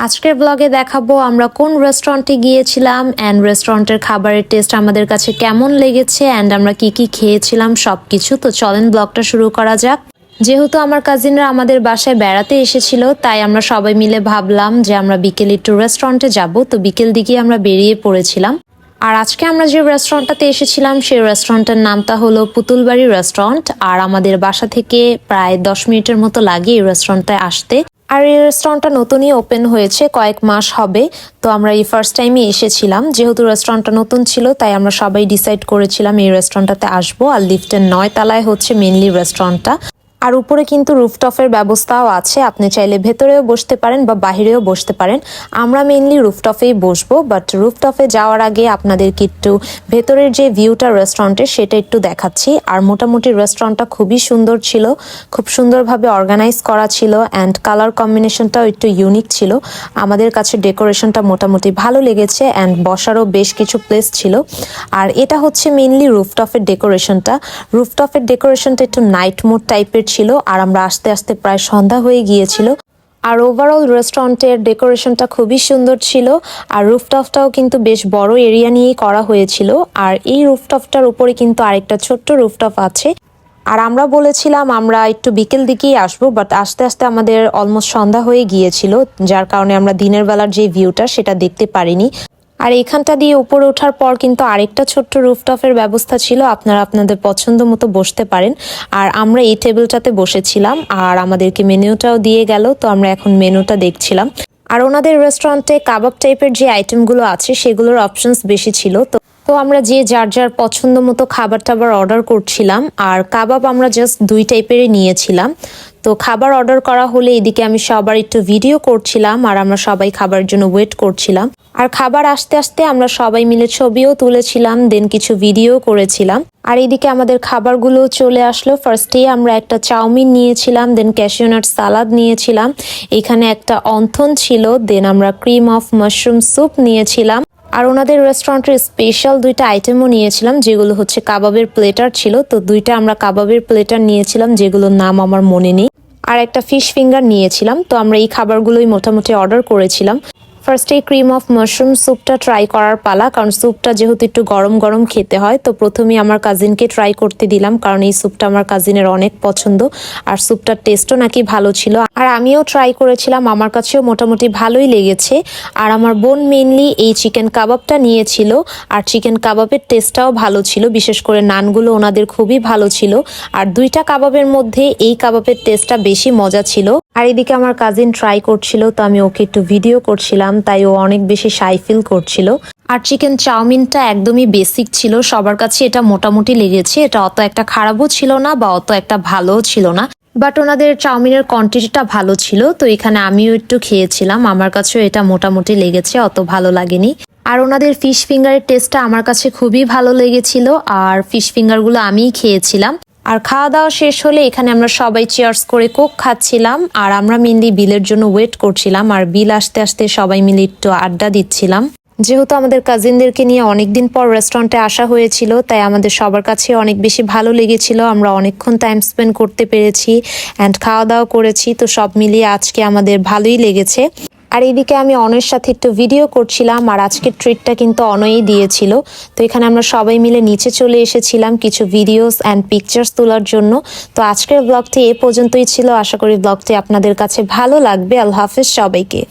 আজকের ব্লগে দেখাবো আমরা কোন রেস্টুরেন্টে গিয়েছিলাম এন্ড রেস্টুরেন্টের খাবারের টেস্ট আমাদের কাছে কেমন লেগেছে এন্ড আমরা কি কি খেয়েছিলাম সবকিছু। তো চলেন ব্লগটা শুরু করা যাক। যেহেতু আমার কাজিনরা আমাদের বাসায় বেড়াতে এসেছিল, তাই আমরা সবাই মিলে ভাবলাম যে আমরা বিকেলে একটু রেস্টুরেন্টে যাব। তো বিকেল দিকে আমরা বেরিয়ে পড়েছিলাম। আর আজকে আমরা যে রেস্টুরেন্টটাতে এসেছিলাম সেই রেস্টুরেন্টের নামটা হলো পুতুলবাড়ি রেস্টুরেন্ট। আর আমাদের বাসা থেকে প্রায় 10 মিনিটের মতো লাগে এই রেস্টুরেন্টে আসতে। আর এই রেস্টুরেন্টটা নতুনই ওপেন হয়েছে, কয়েক মাস হবে। তো আমরা এই ফার্স্ট টাইমে এসেছিলাম। যেহেতু রেস্টুরেন্টটা নতুন ছিল, তাই আমরা সবাই ডিসাইড করেছিলাম এই রেস্টুরেন্টটাতে আসবো। আর লিফটের 9 তলায় হচ্ছে মেইনলি রেস্টুরেন্টটা। আর উপরে কিন্তু রুফটপের ব্যবস্থাও আছে, আপনি চাইলে ভেতরেও বসতে পারেন বা বাহিরেও বসতে পারেন। আমরা মেইনলি রুফটপেই বসবো, বাট রুফটপে যাওয়ার আগে আপনাদেরকে একটু ভেতরের যে ভিউটা রেস্টুরেন্টের সেটা একটু দেখাচ্ছি। আর মোটামুটি রেস্টুরেন্টটা খুবই সুন্দর ছিল, খুব সুন্দরভাবে অর্গানাইজ করা ছিল অ্যান্ড কালার কম্বিনেশনটাও একটু ইউনিক ছিল। আমাদের কাছে ডেকোরেশনটা মোটামুটি ভালো লেগেছে অ্যান্ড বসারও বেশ কিছু প্লেস ছিল। আর এটা হচ্ছে মেইনলি রুফটপের ডেকোরেশনটা। রুফটপের ডেকোরেশনটা একটু নাইট মোড টাইপের ছিল। আর আমরা আস্তে আস্তে প্রায় সন্ধ্যা হয়ে গিয়েছিল। আর ওভারঅল রেস্টুরেন্টের ডেকোরেশনটা খুবই সুন্দর ছিল। আর রুফটপটাও কিন্তু বেশ বড় এরিয়া নিয়েই করা হয়েছিল। আর এই রুফটপটার উপরে কিন্তু আরেকটা ছোট্ট রুফটপ আছে। আর আমরা বলেছিলাম আমরা একটু বিকেল দিকেই আসবো, বাট আস্তে আস্তে আমাদের অলমোস্ট সন্ধ্যা হয়ে গিয়েছিল, যার কারণে আমরা দিনের বেলার যে ভিউটা সেটা দেখতে পারিনি। আর এখানটা দিয়ে উপরে ওঠার পর কিন্তু আরেকটা ছোট্ট রুফটপের ব্যবস্থা ছিল, আপনারা আপনাদের পছন্দ মতো বসতে পারেন। আর আমরা এই টেবিলটাতে বসেছিলাম আর আমাদেরকে মেনুটাও দিয়ে গেল। তো আমরা এখন মেনুটা দেখছিলাম। আর ওনাদের রেস্টুরেন্টে কাবাব টাইপের যে আইটেমগুলো আছে সেগুলোর অপশনস বেশি ছিল। তো আমরা যে যার যার পছন্দ মতো খাবার টাবার অর্ডার করছিলাম। আর কাবাব আমরা জাস্ট 2 টাইপেরই নিয়েছিলাম। তো খাবার অর্ডার করা হলে এদিকে আমি সবার একটু ভিডিও করছিলাম আর আমরা সবাই খাবার জন্য ওয়েট করছিলাম। আর খাবার আসতে আসতে আমরা সবাই মিলে ছবিও তুলেছিলাম, দেন কিছু ভিডিও করেছিলাম। আর এদিকে আমাদের খাবারগুলো চলে আসলো। ফার্স্টেই আমরা একটা চাউমিন নিয়েছিলাম, দেন ক্যাশিউ নাট সালাদ নিয়েছিলাম, এখানে একটা অন্থন ছিল, দেন আমরা ক্রিম অফ মাশরুম স্যুপ নিয়েছিলাম। আর ওনাদের রেস্টুরেন্টের স্পেশাল 2টা আইটেমও নিয়েছিলাম, যেগুলো হচ্ছে কাবাবের প্লেটার ছিল। তো 2টা আমরা কাবাবের প্লেটার নিয়েছিলাম, যেগুলোর নাম আমার মনে নেই। আর একটা ফিশ ফিঙ্গার নিয়েছিলাম। তো আমরা এই খাবারগুলোই মোটামুটি অর্ডার করেছিলাম। ফার্স্টে ক্রিম অফ মাশরুম স্যুপটা ট্রাই করার পালা, কারণ স্যুপটা যেহেতু একটু গরম গরম খেতে হয়। তো প্রথমেই আমার কাজিনকে ট্রাই করতে দিলাম, কারণ এই স্যুপটা আমার কাজিনের অনেক পছন্দ আর স্যুপটার টেস্টও নাকি ভালো ছিল। আর আমিও ট্রাই করেছিলাম, আমার কাছেও মোটামুটি ভালোই লেগেছে। আর আমার বোন মেইনলি এই চিকেন কাবাবটা নিয়েছিল। আর চিকেন কাবাবের টেস্টটাও ভালো ছিল, বিশেষ করে নানগুলো ওনাদের খুবই ভালো ছিল। আর 2টা কাবাবের মধ্যে এই কাবাবের টেস্টটা বেশি মজা ছিল। আর এদিকে আমার কাজিন ট্রাই করছিল, তো আমি ওকে একটু ভিডিও করছিলাম, তাই ও অনেক বেশি শাই ফিল করছিল। আর চিকেন চাউমিনটা একদমই বেসিক ছিল, সবার কাছে এটা মোটামুটি লেগেছে। এটা অত একটা খারাপও ছিল না বা অত একটা ভালোও ছিল না, বাট ওনাদের চাউমিনের কোয়ান্টিটিটা ভালো ছিল। তো এখানে আমিও একটু খেয়েছিলাম, আমার কাছেও এটা মোটামুটি লেগেছে, অত ভালো লাগেনি। আর ওনাদের ফিশ ফিঙ্গারের টেস্টটা আমার কাছে খুবই ভালো লেগেছিল। আর ফিশ ফিঙ্গারগুলো আমিই খেয়েছিলাম। আর খাওয়া দাওয়া শেষ হলে এখানে আমরা সবাই চেয়ার্স করে কোক খাচ্ছিলাম। আর আমরা মেনলি বিলের জন্য ওয়েট করছিলাম। আর বিল আসতে আসতে সবাই মিলে একটু আড্ডা দিচ্ছিলাম। যেহেতু আমাদের কাজিনদেরকে নিয়ে অনেকদিন পর রেস্টুরেন্টে আসা হয়েছিল, তাই আমাদের সবার কাছে অনেক বেশি ভালো লেগেছিল। আমরা অনেকক্ষণ টাইম স্পেন্ড করতে পেরেছি অ্যান্ড খাওয়া দাওয়া করেছি। তো সব মিলিয়ে আজকে আমাদের ভালোই লেগেছে। আর এদিকে আমি অনয়ের সাথে একটু ভিডিও করছিলাম। আর আজকের ট্রিটটা কিন্তু অনয়ই দিয়েছিল। তো এখানে আমরা সবাই মিলে নিচে চলে এসেছিলাম কিছু ভিডিওস অ্যান্ড পিকচার্স তোলার জন্য। তো আজকের ব্লগটি এ পর্যন্তই ছিল। আশা করি ব্লগটি আপনাদের কাছে ভালো লাগবে। আল্লাহ হাফেজ সবাইকে।